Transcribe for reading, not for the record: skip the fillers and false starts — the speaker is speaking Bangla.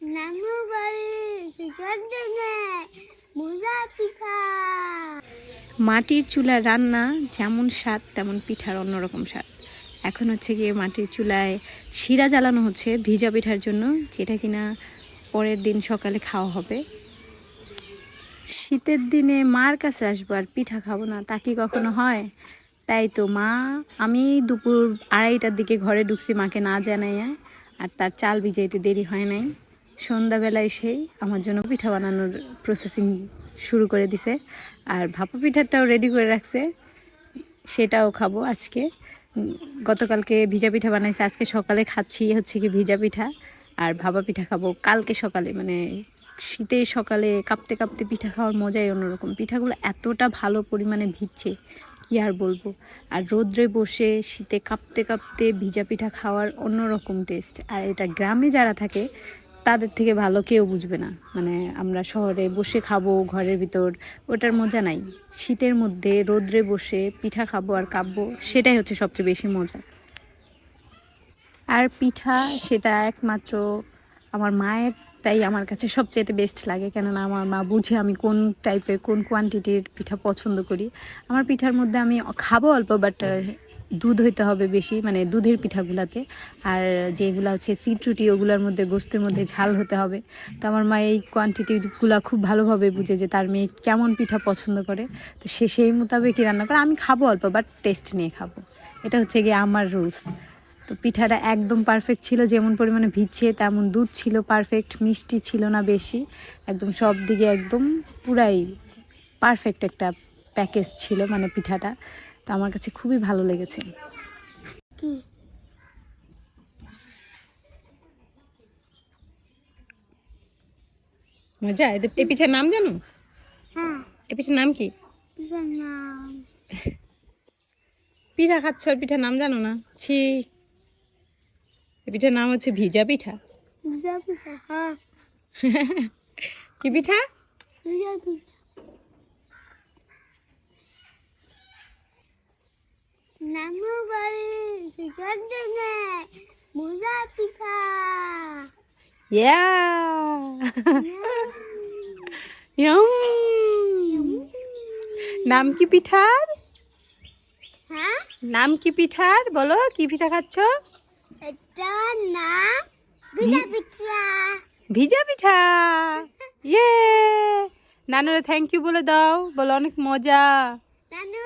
নানু বাড়ি জন্যে মজা পিঠা। মাটির চুলার রান্না যেমন স্বাদ তেমন পিঠার অন্যরকম স্বাদ। এখন হচ্ছে গিয়ে মাটির চুলায় শিরা জ্বালানো হচ্ছে ভিজা পিঠার জন্য, যেটা কিনা পরের দিন সকালে খাওয়া হবে। শীতের দিনে মার কাছে আসবো আর পিঠা খাবো না, তা কি কখনো হয়? তাই তো আমি দুপুর 2:30টার দিকে ঘরে ঢুকছি মাকে না জানাইয়া, আর তার চাল ভিজাইতে দেরি হয় নাই। সন্ধ্যাবেলায় এসেই আমার জন্য পিঠা বানানোর প্রসেসিং শুরু করে দিছে, আর ভাপা পিঠাটাও রেডি করে রাখছে, সেটাও খাবো আজকে। গতকালকে ভিজা পিঠা বানাইছে, আজকে সকালে খাচ্ছি হচ্ছে কি ভিজা পিঠা, আর ভাপা পিঠা খাবো কালকে সকালে। মানে শীতের সকালে কাঁপতে কাঁপতে পিঠা খাওয়ার মজাই অন্যরকম। পিঠাগুলো এতটা ভালো পরিমাণে ভিজছে কি আর বলবো। আর রোদ্রে বসে শীতে কাঁপতে কাঁপতে ভিজা পিঠা খাওয়ার অন্যরকম টেস্ট। আর এটা গ্রামে যারা থাকে তাদের থেকে ভালো কেউ বুঝবে না। মানে আমরা শহরে বসে খাবো ঘরের ভিতর, ওটার মজা নাই। শীতের মধ্যে রোদ্রে বসে পিঠা খাবো আর কাঁপবো, সেটাই হচ্ছে সবচেয়ে বেশি মজা। আর পিঠা সেটা একমাত্র আমার মায়েরটাই আমার কাছে সবচেয়ে বেস্ট লাগে, কেননা আমার মা বুঝে আমি কোন টাইপের কোন কোয়ান্টিটির পিঠা পছন্দ করি। আমার পিঠার মধ্যে আমি খাবো অল্প, বাট দুধ হইতে হবে বেশি, মানে দুধের পিঠাগুলাতে। আর যেগুলো হচ্ছে সিটরুটি ওগুলোর মধ্যে গোস্তের মধ্যে ঝাল হতে হবে। তো আমার মা এই কোয়ান্টিটিগুলো খুব ভালোভাবে বুঝে যে তার মেয়ে কেমন পিঠা পছন্দ করে, তো সে সেই মোতাবেকই রান্না করে। আমি খাবো অল্প, বাট টেস্ট নিয়ে খাবো, এটা হচ্ছে গিয়ে আমার রুলস। তো পিঠাটা একদম পারফেক্ট ছিল, যেমন পরিমাণে ভিজছে তেমন দুধ ছিল পারফেক্ট, মিষ্টি ছিল না বেশি, একদম সব দিকে একদম পুরাই পারফেক্ট একটা প্যাকেজ ছিল মানে পিঠাটা। তো আমার কাছে খুবই ভালো লেগেছে। কি মজা। এই পিঠার নাম জানো? হ্যাঁ, এই পিঠার নাম কি? পিঠার নাম পিঠা খাচ্ছ আর পিঠার নাম জানো না? ছি, এই পিঠার নাম হচ্ছে ভিজা পিঠা। মজা পিঠা। হ্যাঁ, কি পিঠা? মজা পিঠা। নানু বাড়ি জন্যে মজা পিঠা। ইয়া ইয়ম। নাম কি পিঠার? হ্যাঁ, নাম কি পিঠার? বলো কি পিঠা খাচ্ছ? এটা নাম ভিজা পিঠা। ভিজা পিঠা। ইয়ে, নানুরে থ্যাংক ইউ বলে দাও, বলো অনেক মজা। নানু